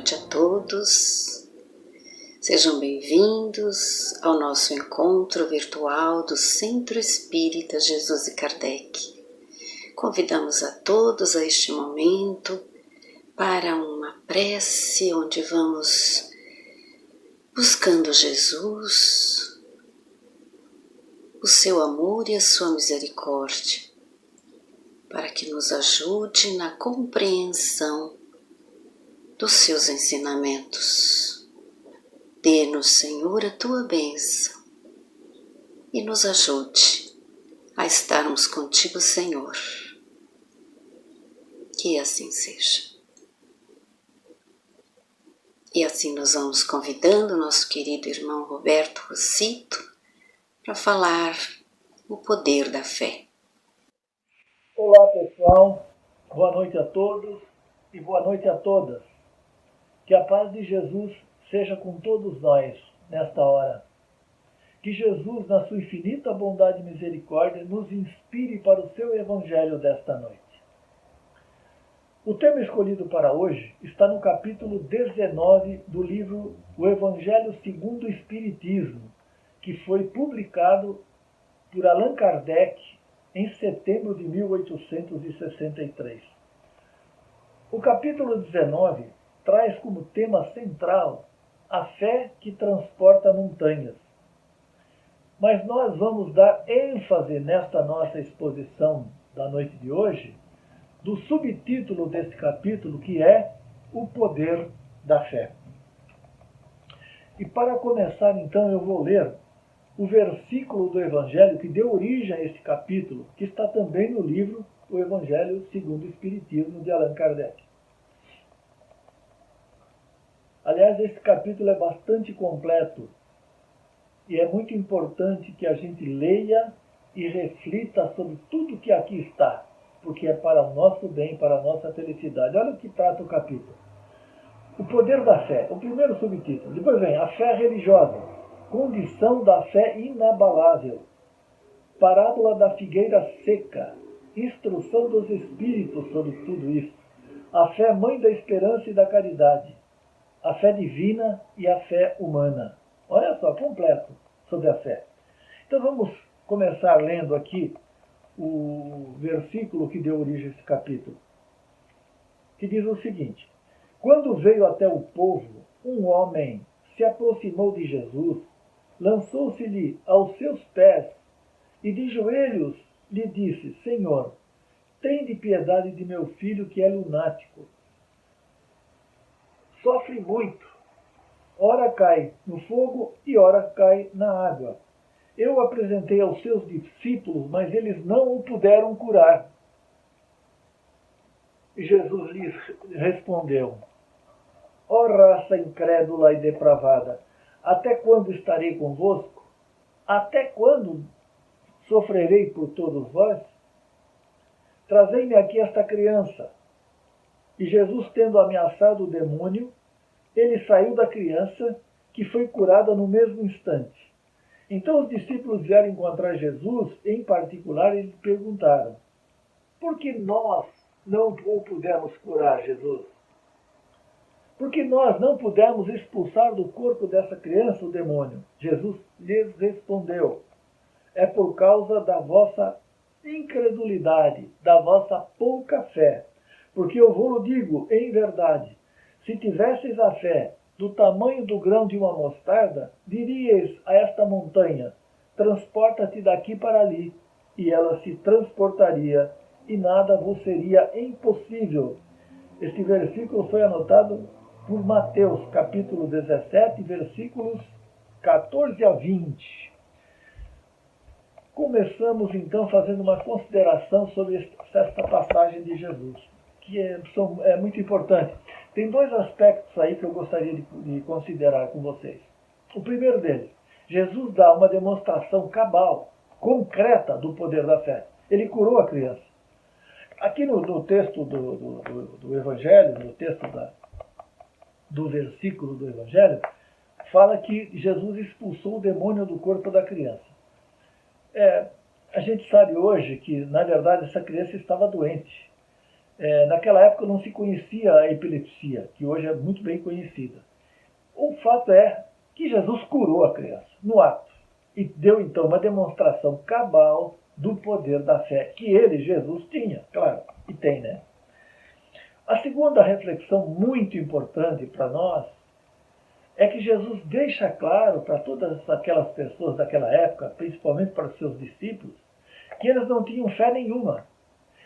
noite a todos. Sejam bem-vindos ao nosso encontro virtual do Centro Espírita Jesus e Kardec. Convidamos a todos a este momento para uma prece onde vamos buscando Jesus, o seu amor e a sua misericórdia, para que nos ajude na compreensão dos seus ensinamentos. Dê-nos, Senhor, a tua bênção e nos ajude a estarmos contigo, Senhor. Que assim seja. E assim nós vamos convidando o nosso querido irmão Roberto Rosito para falar o poder da fé. Olá pessoal, boa noite a todos e boa noite a todas. Que a paz de Jesus seja com todos nós nesta hora. Que Jesus, na sua infinita bondade e misericórdia, nos inspire para o seu Evangelho desta noite. O tema escolhido para hoje está no capítulo 19 do livro O Evangelho segundo o Espiritismo, que foi publicado por Allan Kardec em setembro de 1863. O capítulo 19 traz como tema central a fé que transporta montanhas. Mas nós vamos dar ênfase nesta nossa exposição da noite de hoje do subtítulo desse capítulo, que é o poder da fé. E para começar, então, eu vou ler o versículo do Evangelho que deu origem a esse capítulo, que está também no livro O Evangelho segundo o Espiritismo, de Allan Kardec. Aliás, esse capítulo é bastante completo e é muito importante que a gente leia e reflita sobre tudo que aqui está, porque é para o nosso bem, para a nossa felicidade. Olha o que trata o capítulo. O poder da fé, o primeiro subtítulo. Depois vem a fé religiosa, condição da fé inabalável, parábola da figueira seca, instrução dos espíritos sobre tudo isso, a fé mãe da esperança e da caridade, a fé divina e a fé humana. Olha só, completo sobre a fé. Então vamos começar lendo aqui o versículo que deu origem a esse capítulo, que diz o seguinte: quando veio até o povo, um homem se aproximou de Jesus, lançou-se-lhe aos seus pés e de joelhos lhe disse: Senhor, tende piedade de meu filho que é lunático. Sofre muito, ora cai no fogo e ora cai na água. Eu o apresentei aos seus discípulos, mas eles não o puderam curar. E Jesus lhes respondeu: ó raça incrédula e depravada, até quando estarei convosco? Até quando sofrerei por todos vós? Trazei-me aqui esta criança. E Jesus, tendo ameaçado o demônio, ele saiu da criança, que foi curada no mesmo instante. Então os discípulos vieram encontrar Jesus, em particular, e lhe perguntaram: por que nós não o pudemos curar, Jesus? Por que nós não pudemos expulsar do corpo dessa criança o demônio? Jesus lhes respondeu: é por causa da vossa incredulidade, da vossa pouca fé. Porque eu vos digo, em verdade, se tivesseis a fé do tamanho do grão de uma mostarda, diríeis a esta montanha: transporta-te daqui para ali, e ela se transportaria, e nada vos seria impossível. Este versículo foi anotado por Mateus, capítulo 17, versículos 14 a 20. Começamos então fazendo uma consideração sobre esta passagem de Jesus, que é muito importante. Tem dois aspectos aí que eu gostaria de considerar com vocês. O primeiro deles: Jesus dá uma demonstração cabal, concreta do poder da fé. Ele curou a criança. Aqui no texto do Evangelho, no texto do versículo do Evangelho, fala que Jesus expulsou o demônio do corpo da criança. A gente sabe hoje que, na verdade, essa criança estava doente. Naquela época não se conhecia a epilepsia, que hoje é muito bem conhecida. O fato é que Jesus curou a criança, no ato, e deu então uma demonstração cabal do poder da fé, que ele, Jesus, tinha, claro, e tem, né? A segunda reflexão muito importante para nós é que Jesus deixa claro para todas aquelas pessoas daquela época, principalmente para os seus discípulos, que eles não tinham fé nenhuma.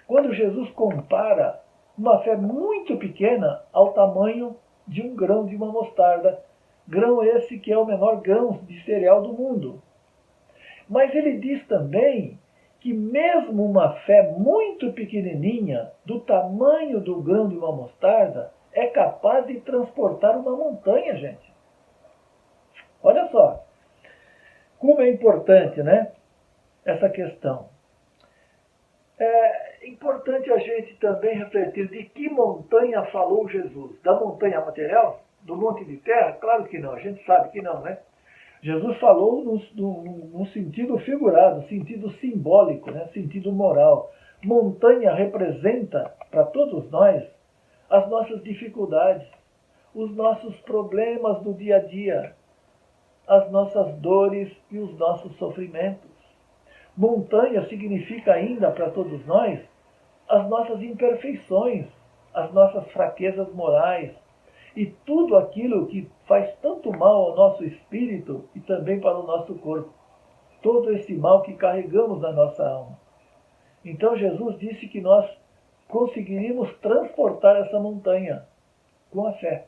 Quando Jesus compara uma fé muito pequena ao tamanho de um grão de uma mostarda, grão esse que é o menor grão de cereal do mundo. Mas ele diz também que mesmo uma fé muito pequenininha, do tamanho do grão de uma mostarda, é capaz de transportar uma montanha, gente. Olha só, como é importante, né, essa questão. É importante a gente também refletir de que montanha falou Jesus. Da montanha material? Do monte de terra? Claro que não, a gente sabe que não, né? Jesus falou no sentido figurado, sentido simbólico, né? Sentido moral. Montanha representa, para todos nós, as nossas dificuldades, os nossos problemas do dia a dia, as nossas dores e os nossos sofrimentos. Montanha significa ainda para todos nós as nossas imperfeições, as nossas fraquezas morais e tudo aquilo que faz tanto mal ao nosso espírito e também para o nosso corpo. Todo esse mal que carregamos na nossa alma. Então Jesus disse que nós conseguiríamos transportar essa montanha com a fé.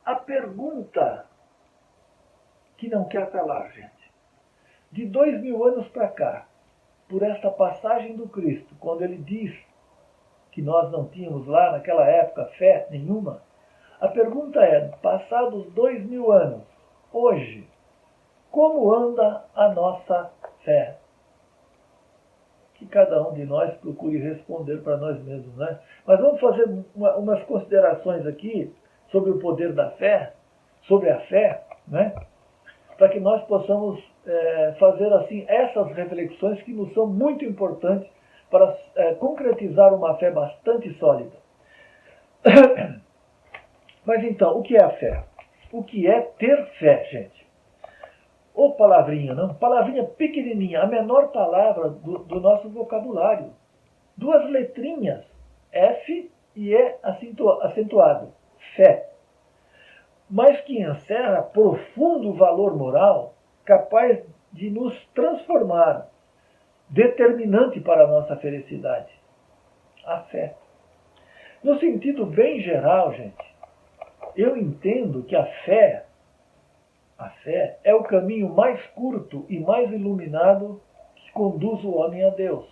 A pergunta que não quer calar, gente. De 2000 anos para cá, por esta passagem do Cristo, quando ele diz que nós não tínhamos lá naquela época fé nenhuma, a pergunta é, passados 2000 anos, hoje, como anda a nossa fé? Que cada um de nós procure responder para nós mesmos, né? Mas vamos fazer umas considerações aqui sobre o poder da fé, sobre a fé, né? Para que nós possamos fazer assim essas reflexões que nos são muito importantes para concretizar uma fé bastante sólida. Mas então, o que é a fé? O que é ter fé, gente? Ou palavrinha, não? Palavrinha pequenininha, a menor palavra do nosso vocabulário. Duas letrinhas, F e E acentuado, fé. Mas que encerra profundo valor moral capaz de nos transformar, determinante para a nossa felicidade. A fé. No sentido bem geral, gente, eu entendo que a fé é o caminho mais curto e mais iluminado que conduz o homem a Deus.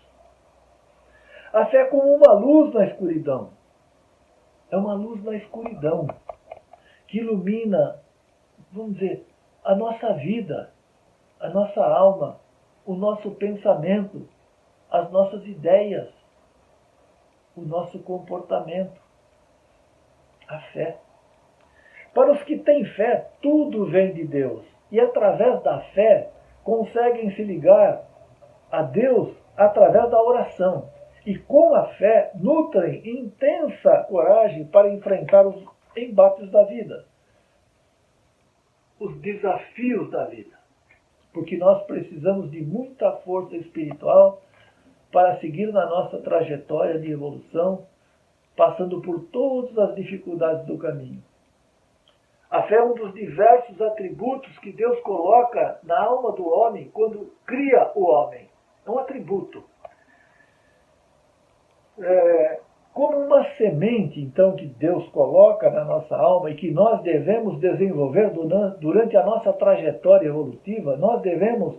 A fé é como uma luz na escuridão. É uma luz na escuridão que ilumina, vamos dizer, a nossa vida, a nossa alma, o nosso pensamento, as nossas ideias, o nosso comportamento. A fé. Para os que têm fé, tudo vem de Deus. E através da fé, conseguem se ligar a Deus através da oração. E com a fé, nutrem intensa coragem para enfrentar os embates da vida. Os desafios da vida. Porque nós precisamos de muita força espiritual para seguir na nossa trajetória de evolução, passando por todas as dificuldades do caminho. A fé é um dos diversos atributos que Deus coloca na alma do homem quando cria o homem. É um atributo. Como uma semente, então, que Deus coloca na nossa alma e que nós devemos desenvolver durante a nossa trajetória evolutiva, nós devemos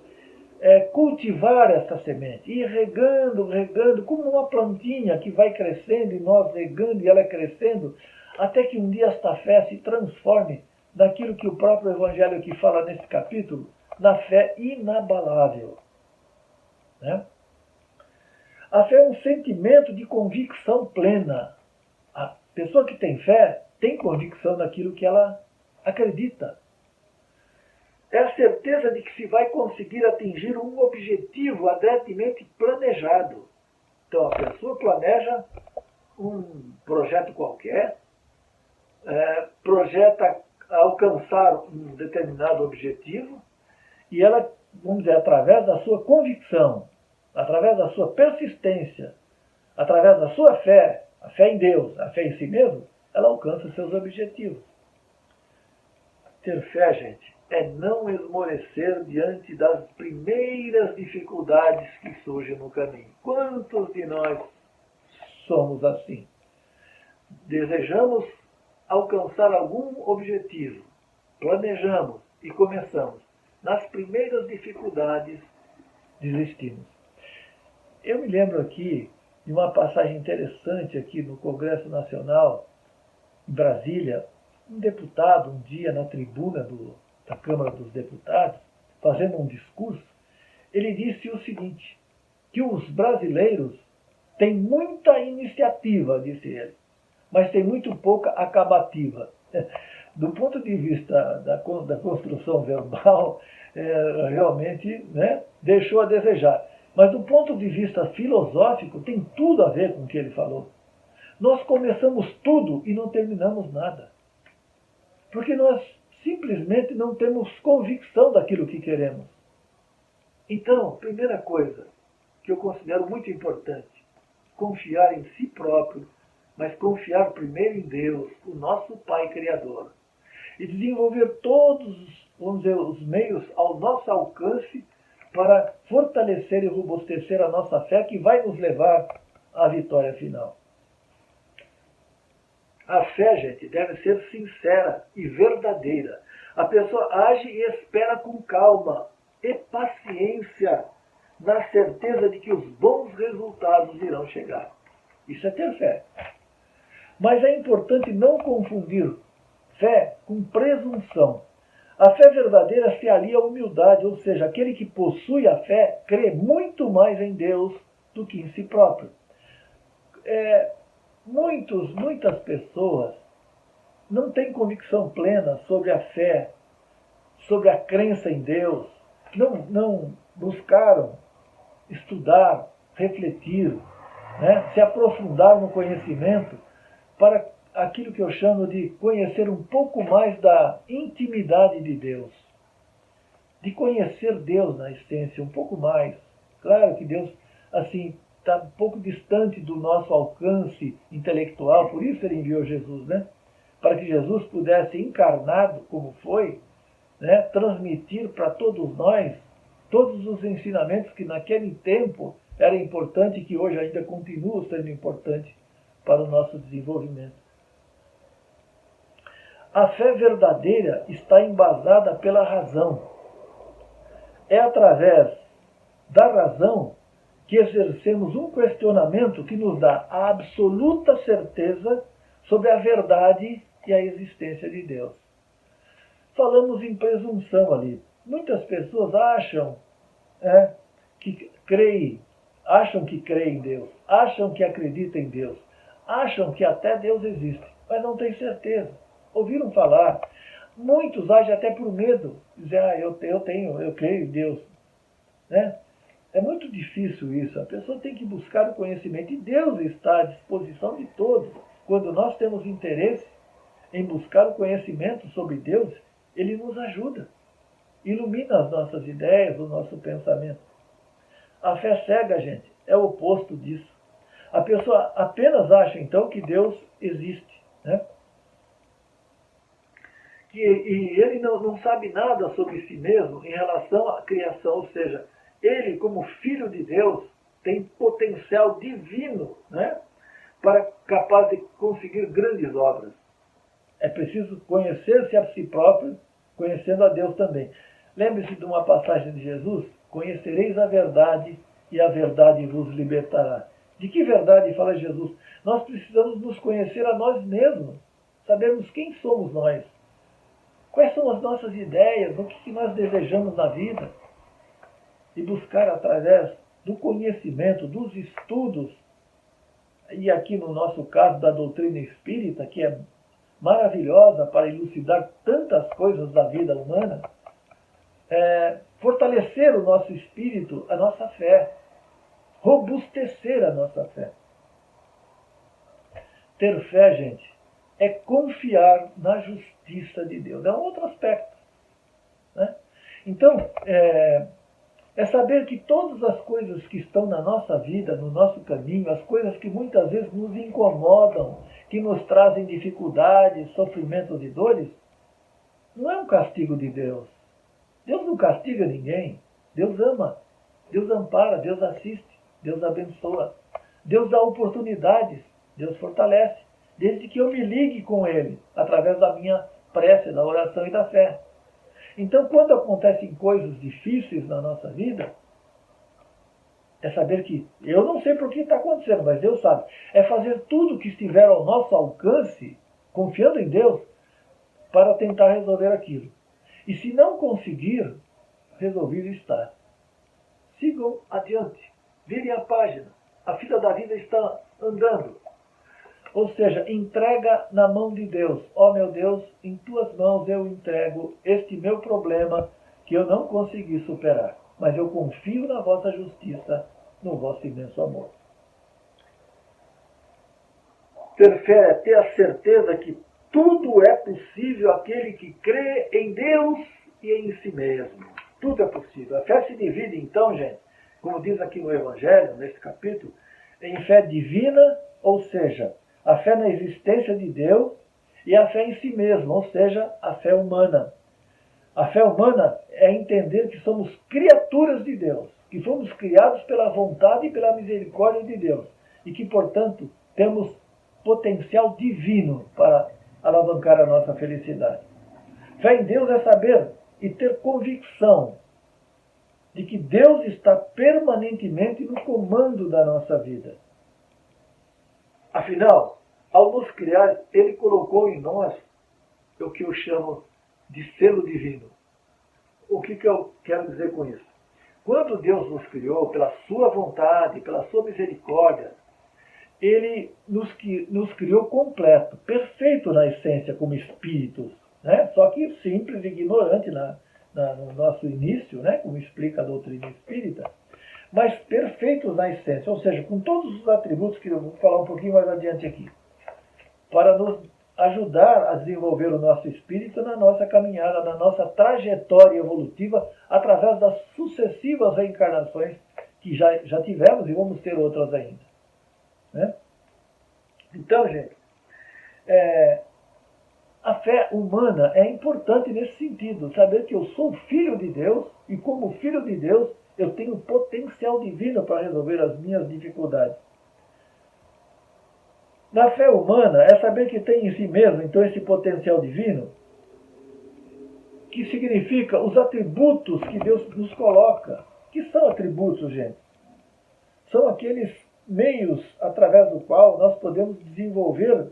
cultivar essa semente, ir regando, como uma plantinha que vai crescendo e nós regando e ela crescendo, até que um dia esta fé se transforme naquilo que o próprio Evangelho aqui fala nesse capítulo, na fé inabalável. Né? A fé é um sentimento de convicção plena. A pessoa que tem fé tem convicção naquilo que ela acredita. é a certeza de que se vai conseguir atingir um objetivo adretamente planejado. Então, a pessoa planeja um projeto qualquer, projeta alcançar um determinado objetivo, e ela, vamos dizer, através da sua convicção, através da sua persistência, através da sua fé, a fé em Deus, a fé em si mesmo, ela alcança seus objetivos. Ter fé, gente, é não esmorecer diante das primeiras dificuldades que surgem no caminho. Quantos de nós somos assim? Desejamos alcançar algum objetivo, planejamos e começamos. Nas primeiras dificuldades, desistimos. Eu me lembro aqui de uma passagem interessante aqui no Congresso Nacional, em Brasília. Um deputado, um dia, na tribuna da Câmara dos Deputados, fazendo um discurso, ele disse o seguinte, que os brasileiros têm muita iniciativa, disse ele, mas tem muito pouca acabativa. Do ponto de vista da construção verbal, realmente, né, deixou a desejar. Mas do ponto de vista filosófico, tem tudo a ver com o que ele falou. Nós começamos tudo e não terminamos nada. Porque nós simplesmente não temos convicção daquilo que queremos. Então, primeira coisa que eu considero muito importante, confiar em si próprio, mas confiar primeiro em Deus, o nosso Pai Criador. E desenvolver todos, vamos dizer, os meios ao nosso alcance para fortalecer e robustecer a nossa fé, que vai nos levar à vitória final. A fé, gente, deve ser sincera e verdadeira. A pessoa age e espera com calma e paciência, na certeza de que os bons resultados irão chegar. Isso é ter fé. Mas é importante não confundir fé com presunção. A fé verdadeira se alia à humildade, ou seja, aquele que possui a fé crê muito mais em Deus do que em si próprio. Muitas pessoas não têm convicção plena sobre a fé, sobre a crença em Deus, não buscaram estudar, refletir, né, se aprofundar no conhecimento para aquilo que eu chamo de conhecer um pouco mais da intimidade de Deus, de conhecer Deus na essência um pouco mais. Claro que Deus, assim, está um pouco distante do nosso alcance intelectual, por isso ele enviou Jesus, né? Para que Jesus pudesse, encarnado como foi, né, transmitir para todos nós todos os ensinamentos que naquele tempo era importante e que hoje ainda continuam sendo importantes para o nosso desenvolvimento. A fé verdadeira está embasada pela razão. É através da razão que exercemos um questionamento que nos dá a absoluta certeza sobre a verdade e a existência de Deus. Falamos em presunção ali. Muitas pessoas acham que creem em Deus, acham que acreditam em Deus, acham que até Deus existe, mas não têm certeza. Ouviram falar. Muitos agem até por medo. Dizem, eu creio em Deus. Né? É muito difícil isso. A pessoa tem que buscar o conhecimento. E Deus está à disposição de todos. Quando nós temos interesse em buscar o conhecimento sobre Deus, Ele nos ajuda. Ilumina as nossas ideias, o nosso pensamento. A fé cega, gente, é o oposto disso. A pessoa apenas acha, então, que Deus existe. Né? E ele não sabe nada sobre si mesmo em relação à criação, ou seja, ele, como filho de Deus, tem potencial divino, né, para capaz de conseguir grandes obras. É preciso conhecer-se a si próprio, conhecendo a Deus também. Lembre-se de uma passagem de Jesus, conhecereis a verdade e a verdade vos libertará. De que verdade fala Jesus? Nós precisamos nos conhecer a nós mesmos, sabermos quem somos nós. Quais são as nossas ideias, o que nós desejamos na vida? E buscar através do conhecimento, dos estudos, e aqui no nosso caso da doutrina espírita, que é maravilhosa para elucidar tantas coisas da vida humana, fortalecer o nosso espírito, a nossa fé, robustecer a nossa fé. Ter fé, gente, é confiar na justiça de Deus. É um outro aspecto, né? Então, é saber que todas as coisas que estão na nossa vida, no nosso caminho, as coisas que muitas vezes nos incomodam, que nos trazem dificuldades, sofrimentos e dores, não é um castigo de Deus. Deus não castiga ninguém. Deus ama, Deus ampara, Deus assiste, Deus abençoa, Deus dá oportunidades, Deus fortalece, desde que eu me ligue com Ele, através da minha prece, da oração e da fé. Então, quando acontecem coisas difíceis na nossa vida, é saber que eu não sei por que está acontecendo, mas Deus sabe. É fazer tudo o que estiver ao nosso alcance, confiando em Deus, para tentar resolver aquilo. E se não conseguir, resolvido está. Sigam adiante. Virem a página. A fila da vida está andando. Ou seja, entrega na mão de Deus. Ó meu Deus, em tuas mãos eu entrego este meu problema que eu não consegui superar. Mas eu confio na vossa justiça, no vosso imenso amor. Ter fé é ter a certeza que tudo é possível àquele que crê em Deus e em si mesmo. Tudo é possível. A fé se divide então, gente, como diz aqui no Evangelho, nesse capítulo, em fé divina, ou seja, a fé na existência de Deus, e a fé em si mesmo, ou seja, a fé humana. A fé humana é entender que somos criaturas de Deus, que fomos criados pela vontade e pela misericórdia de Deus, e que, portanto, temos potencial divino para alavancar a nossa felicidade. Fé em Deus é saber e ter convicção de que Deus está permanentemente no comando da nossa vida. Afinal, ao nos criar, Ele colocou em nós o que eu chamo de selo divino. O que eu quero dizer com isso? Quando Deus nos criou, pela sua vontade, pela sua misericórdia, Ele nos criou completo, perfeito na essência, como espíritos, né? Só que simples e ignorante no nosso início, né? Como explica a doutrina espírita, mas perfeitos na essência, ou seja, com todos os atributos que eu vou falar um pouquinho mais adiante aqui, para nos ajudar a desenvolver o nosso espírito na nossa caminhada, na nossa trajetória evolutiva, através das sucessivas reencarnações que já tivemos e vamos ter outras ainda, né? Então, gente, a fé humana é importante nesse sentido, saber que eu sou filho de Deus e como filho de Deus eu tenho potencial divino para resolver as minhas dificuldades. Na fé humana é saber que tem em si mesmo, então, esse potencial divino, que significa os atributos que Deus nos coloca. Que são atributos, gente? São aqueles meios através do qual nós podemos desenvolver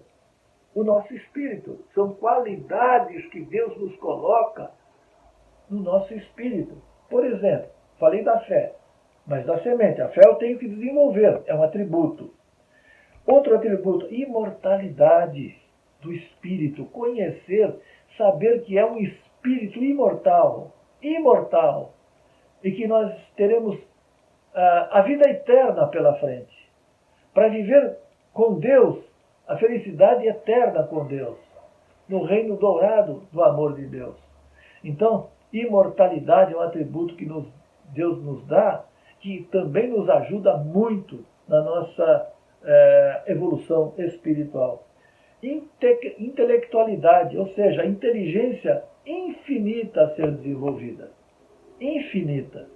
o nosso espírito. São qualidades que Deus nos coloca no nosso espírito. Por exemplo, falei da fé, mas da semente. A fé eu tenho que desenvolver, é um atributo. Outro atributo, imortalidade do espírito. Conhecer, saber que é um espírito imortal. Imortal. E que nós teremos a vida eterna pela frente. Para viver com Deus, a felicidade eterna com Deus. No reino dourado do amor de Deus. Então, imortalidade é um atributo que Deus nos dá, que também nos ajuda muito na nossa evolução espiritual. Intelectualidade, ou seja, inteligência infinita a ser desenvolvida. Infinita.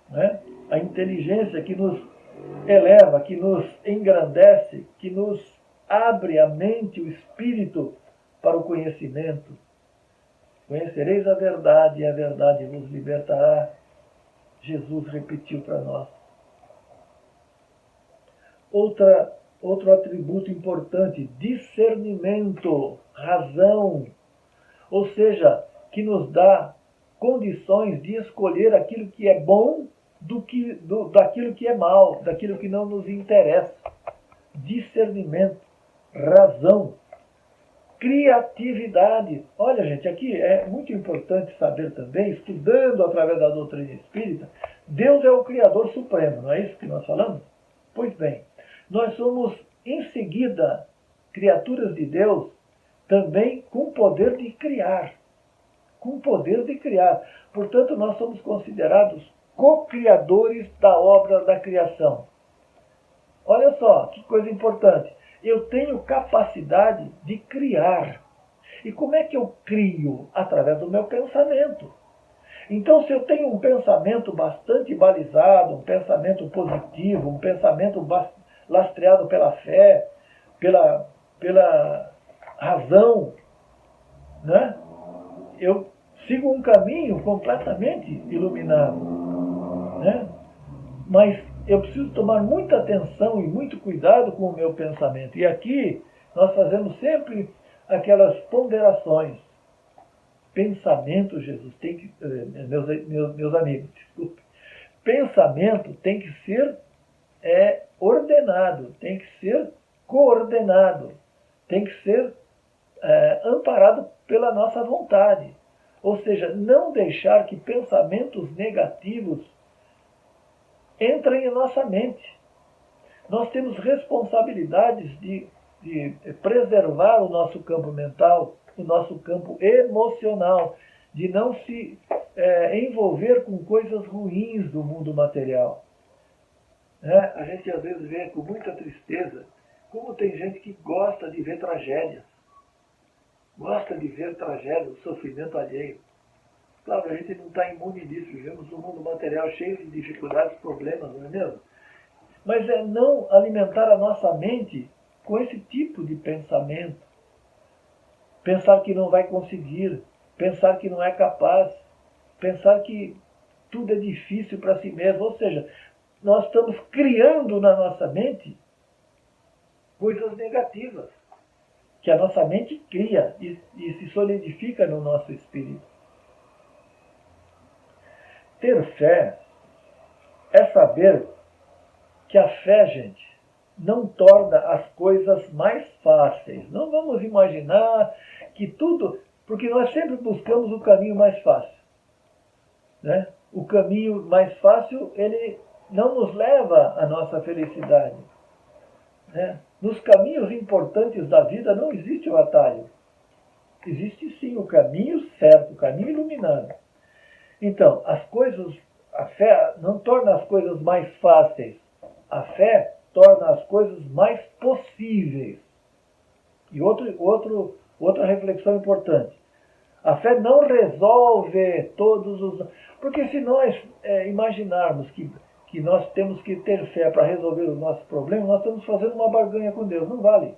Né? A inteligência que nos eleva, que nos engrandece, que nos abre a mente, o espírito para o conhecimento. Conhecereis a verdade e a verdade vos libertará. Jesus repetiu para nós. Outro atributo importante, discernimento, razão, ou seja, que nos dá condições de escolher aquilo que é bom daquilo que é mal, daquilo que não nos interessa. Discernimento, razão. criatividade. Olha, gente, aqui é muito importante saber também, estudando através da doutrina espírita, Deus é o Criador Supremo, não é isso que nós falamos? Pois bem, nós somos, em seguida, criaturas de Deus, também com poder de criar. Com poder de criar. Portanto, nós somos considerados co-criadores da obra da criação. Olha só, que coisa importante. Eu tenho capacidade de criar. E como é que eu crio? Através do meu pensamento. Então, se eu tenho um pensamento bastante balizado, um pensamento positivo, um pensamento lastreado pela fé, pela razão, né? Eu sigo um caminho completamente iluminado, né? Mas eu preciso tomar muita atenção e muito cuidado com o meu pensamento. E aqui nós fazemos sempre aquelas ponderações. Pensamento, Jesus, tem que, meus amigos, desculpe. Pensamento tem que ser ordenado, tem que ser coordenado, tem que ser amparado pela nossa vontade. Ou seja, não deixar que pensamentos negativos entrem em nossa mente. Nós temos responsabilidades de preservar o nosso campo mental, o nosso campo emocional, de não se envolver com coisas ruins do mundo material. A gente às vezes vê com muita tristeza como tem gente que gosta de ver tragédias. Gosta de ver tragédia, o sofrimento alheio. Claro, a gente não está imune disso. Vivemos um mundo material cheio de dificuldades, problemas, não é mesmo? Mas é não alimentar a nossa mente com esse tipo de pensamento. Pensar que não vai conseguir, pensar que não é capaz, pensar que tudo é difícil para si mesmo. Ou seja, nós estamos criando na nossa mente coisas negativas, que a nossa mente cria e se solidifica no nosso espírito. Ter fé é saber que a fé, gente, não torna as coisas mais fáceis. Não vamos imaginar que tudo... Porque nós sempre buscamos o caminho mais fácil, né? O caminho mais fácil, ele não nos leva à nossa felicidade, né? Nos caminhos importantes da vida não existe o atalho. Existe sim o caminho certo, o caminho iluminado. Então, a fé não torna as coisas mais fáceis. A fé torna as coisas mais possíveis. E outra reflexão importante. A fé não resolve todos os... Porque se nós imaginarmos que nós temos que ter fé para resolver os nossos problemas, nós estamos fazendo uma barganha com Deus. Não vale.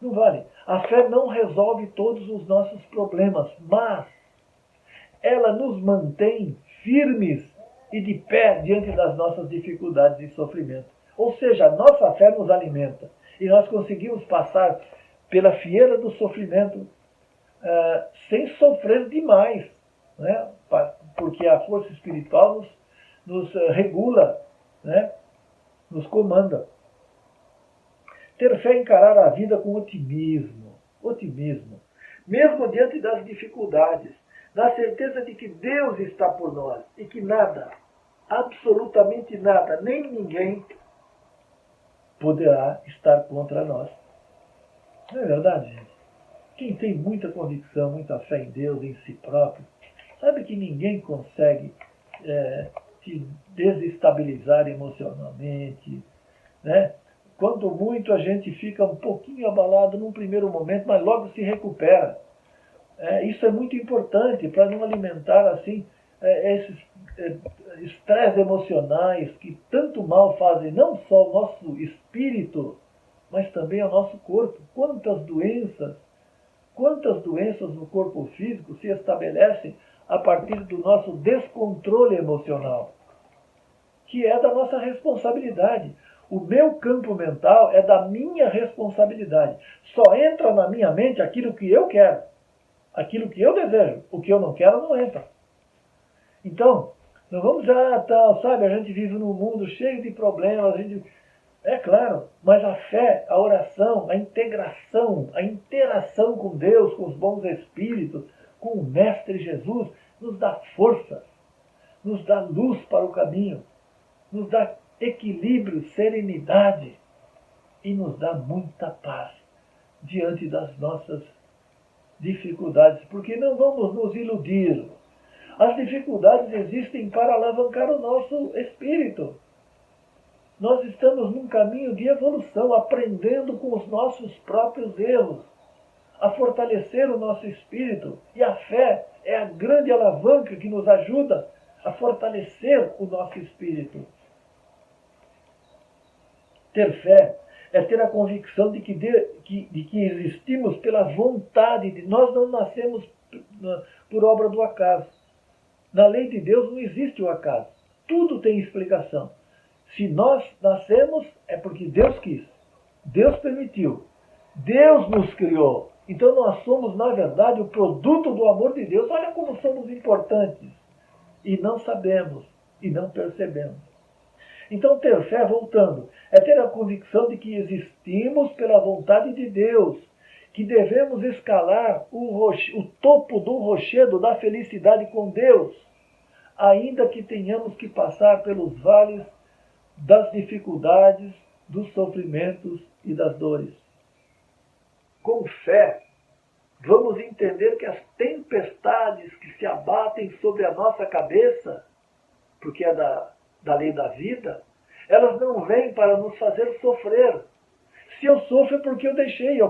Não vale. A fé não resolve todos os nossos problemas, mas ela nos mantém firmes e de pé diante das nossas dificuldades e sofrimento. Ou seja, a nossa fé nos alimenta. E nós conseguimos passar pela fieira do sofrimento sem sofrer demais, né? Porque a força espiritual nos regula, né? Nos comanda. Ter fé é encarar a vida com otimismo. Otimismo. Mesmo diante das dificuldades. Na certeza de que Deus está por nós. E que nada, absolutamente nada, nem ninguém poderá estar contra nós. Não é verdade, gente? Quem tem muita convicção, muita fé em Deus, em si próprio, sabe que ninguém consegue te desestabilizar emocionalmente, né? Quanto muito a gente fica um pouquinho abalado num primeiro momento, mas logo se recupera. Isso é muito importante para não alimentar assim esses estresses emocionais que tanto mal fazem não só ao nosso espírito, mas também ao nosso corpo. Quantas doenças no corpo físico se estabelecem a partir do nosso descontrole emocional, que é da nossa responsabilidade. O meu campo mental é da minha responsabilidade. Só entra na minha mente aquilo que eu quero, aquilo que eu desejo. O que eu não quero não entra. Então, não vamos sabe, a gente vive num mundo cheio de problemas, É claro, mas a fé, a oração, a integração, a interação com Deus, com os bons espíritos, com o Mestre Jesus, nos dá força, nos dá luz para o caminho, nos dá equilíbrio, serenidade e nos dá muita paz diante das nossas dificuldades, porque não vamos nos iludir. As dificuldades existem para alavancar o nosso espírito. Nós estamos num caminho de evolução, aprendendo com os nossos próprios erros, a fortalecer o nosso espírito. E a fé é a grande alavanca que nos ajuda a fortalecer o nosso espírito. Ter fé é ter a convicção de que existimos pela vontade de nós. Não nascemos por obra do acaso. Na lei de Deus não existe o acaso. Tudo tem explicação. Se nós nascemos, é porque Deus quis. Deus permitiu. Deus nos criou. Então nós somos, na verdade, o produto do amor de Deus. Olha como somos importantes. E não sabemos, e não percebemos. Então ter fé, voltando, é ter a convicção de que existimos pela vontade de Deus, que devemos escalar o topo do rochedo da felicidade com Deus, ainda que tenhamos que passar pelos vales das dificuldades, dos sofrimentos e das dores. Com fé, vamos entender que as tempestades que se abatem sobre a nossa cabeça, porque é da lei da vida, elas não vêm para nos fazer sofrer. Se eu sofro é porque eu deixei, eu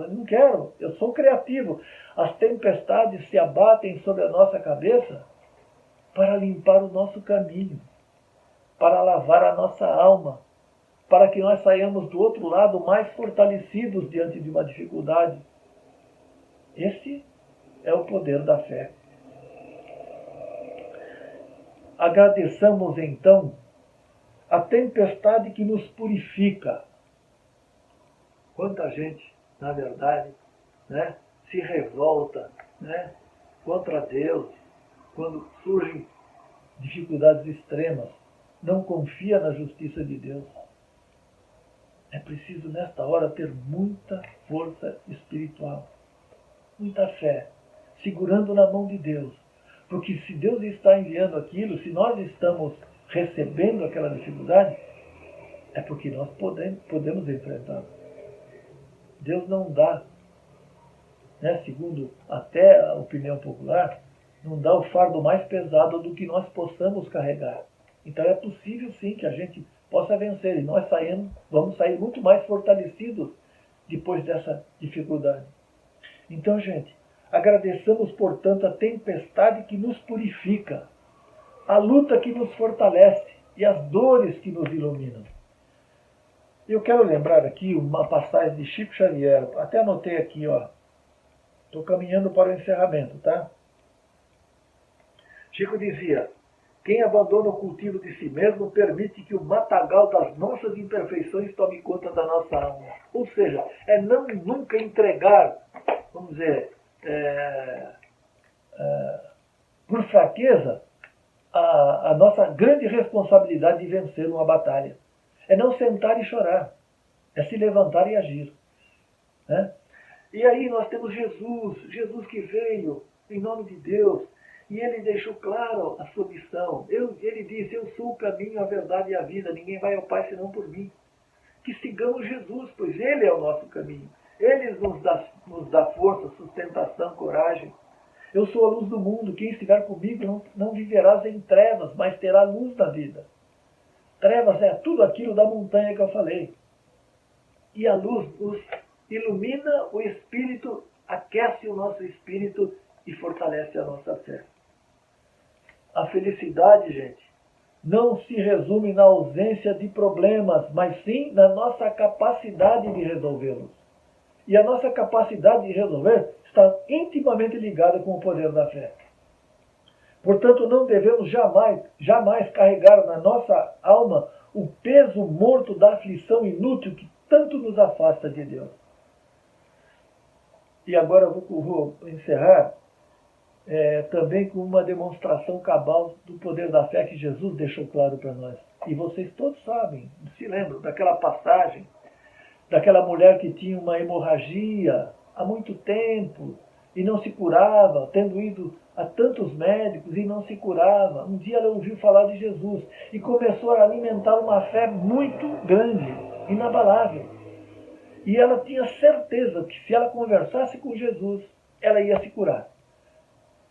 não quero, eu sou criativo. As tempestades se abatem sobre a nossa cabeça para limpar o nosso caminho, para lavar a nossa alma, para que nós saiamos do outro lado mais fortalecidos diante de uma dificuldade. Esse é o poder da fé. Agradeçamos então a tempestade que nos purifica. Quanta gente, na verdade, se revolta contra Deus quando surgem dificuldades extremas, não confia na justiça de Deus. É preciso, nesta hora, ter muita força espiritual, muita fé, segurando na mão de Deus. Porque se Deus está enviando aquilo, se nós estamos recebendo aquela dificuldade, é porque nós podemos enfrentar. Deus não dá, segundo até a opinião popular, não dá o fardo mais pesado do que nós possamos carregar. Então é possível sim que a gente possa vencer, e nós vamos sair muito mais fortalecidos depois dessa dificuldade. Então, gente, agradeçamos, portanto, a tempestade que nos purifica, a luta que nos fortalece e as dores que nos iluminam. Eu quero lembrar aqui uma passagem de Chico Xavier, até anotei aqui, estou caminhando para o encerramento, tá? Chico dizia: quem abandona o cultivo de si mesmo permite que o matagal das nossas imperfeições tome conta da nossa alma. Ou seja, é nunca entregar, vamos dizer, por fraqueza, a nossa grande responsabilidade de vencer uma batalha. É não sentar e chorar, é se levantar e agir. E aí nós temos Jesus que veio em nome de Deus, e ele deixou claro a sua missão. Ele disse: eu sou o caminho, a verdade e a vida, ninguém vai ao Pai senão por mim. Que sigamos Jesus, pois ele é o nosso caminho. Ele nos dá força, sustentação, coragem. Eu sou a luz do mundo, quem estiver comigo não viverás em trevas, mas terá luz da vida. Trevas é tudo aquilo da montanha que eu falei. E a luz nos ilumina o espírito, aquece o nosso espírito e fortalece a nossa fé. A felicidade, gente, não se resume na ausência de problemas, mas sim na nossa capacidade de resolvê-los. E a nossa capacidade de resolver está intimamente ligada com o poder da fé. Portanto, não devemos jamais carregar na nossa alma o peso morto da aflição inútil que tanto nos afasta de Deus. E agora eu vou encerrar também com uma demonstração cabal do poder da fé que Jesus deixou claro para nós. E vocês todos sabem, se lembram daquela passagem, daquela mulher que tinha uma hemorragia há muito tempo e não se curava, tendo ido a tantos médicos e não se curava. Um dia ela ouviu falar de Jesus e começou a alimentar uma fé muito grande, inabalável. E ela tinha certeza que se ela conversasse com Jesus, ela ia se curar.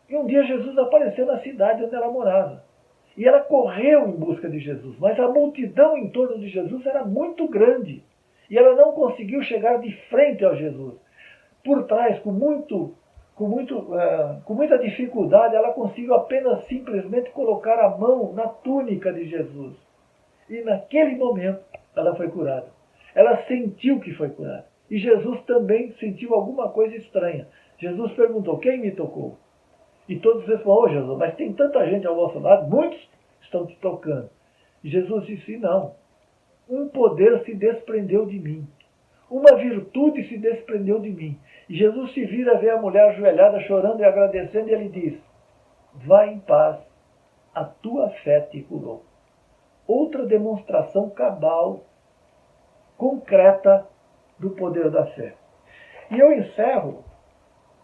E um dia Jesus apareceu na cidade onde ela morava. E ela correu em busca de Jesus, mas a multidão em torno de Jesus era muito grande. E ela não conseguiu chegar de frente ao Jesus. Por trás, com muita dificuldade, ela conseguiu apenas simplesmente colocar a mão na túnica de Jesus. E naquele momento, ela foi curada. Ela sentiu que foi curada. E Jesus também sentiu alguma coisa estranha. Jesus perguntou, quem me tocou? E todos responderam, Jesus, mas tem tanta gente ao vosso lado, muitos estão te tocando. E Jesus disse, não, um poder se desprendeu de mim. Uma virtude se desprendeu de mim. E Jesus se vira a ver a mulher ajoelhada, chorando e agradecendo, e ele diz, vá em paz, a tua fé te curou. Outra demonstração cabal, concreta, do poder da fé. E eu encerro,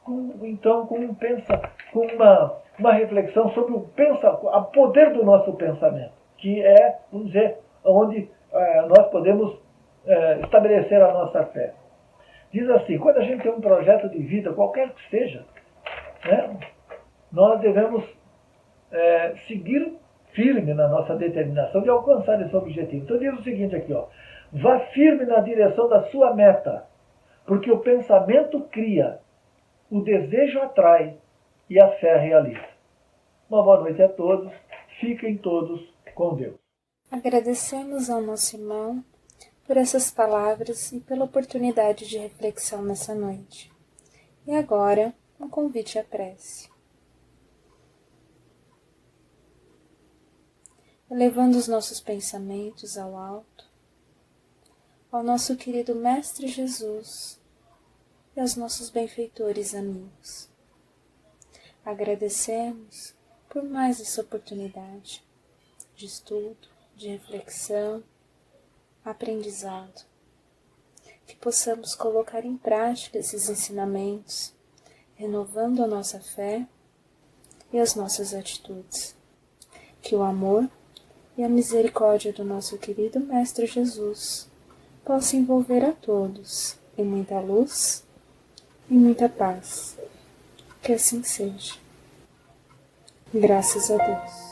com uma reflexão sobre o poder do nosso pensamento, que é, vamos dizer, onde nós podemos estabelecer a nossa fé. Diz assim, quando a gente tem um projeto de vida, qualquer que seja, né, nós devemos seguir firme na nossa determinação de alcançar esse objetivo. Então diz o seguinte aqui, ó, vá firme na direção da sua meta, porque o pensamento cria, o desejo atrai e a fé realiza. Uma boa noite a todos, fiquem todos com Deus. Agradecemos ao nosso irmão por essas palavras e pela oportunidade de reflexão nessa noite. E agora, um convite à prece. Elevando os nossos pensamentos ao alto, ao nosso querido Mestre Jesus e aos nossos benfeitores amigos. Agradecemos por mais essa oportunidade de estudo, de reflexão, aprendizado, que possamos colocar em prática esses ensinamentos, renovando a nossa fé e as nossas atitudes. Que o amor e a misericórdia do nosso querido Mestre Jesus possam envolver a todos em muita luz e muita paz. Que assim seja. Graças a Deus.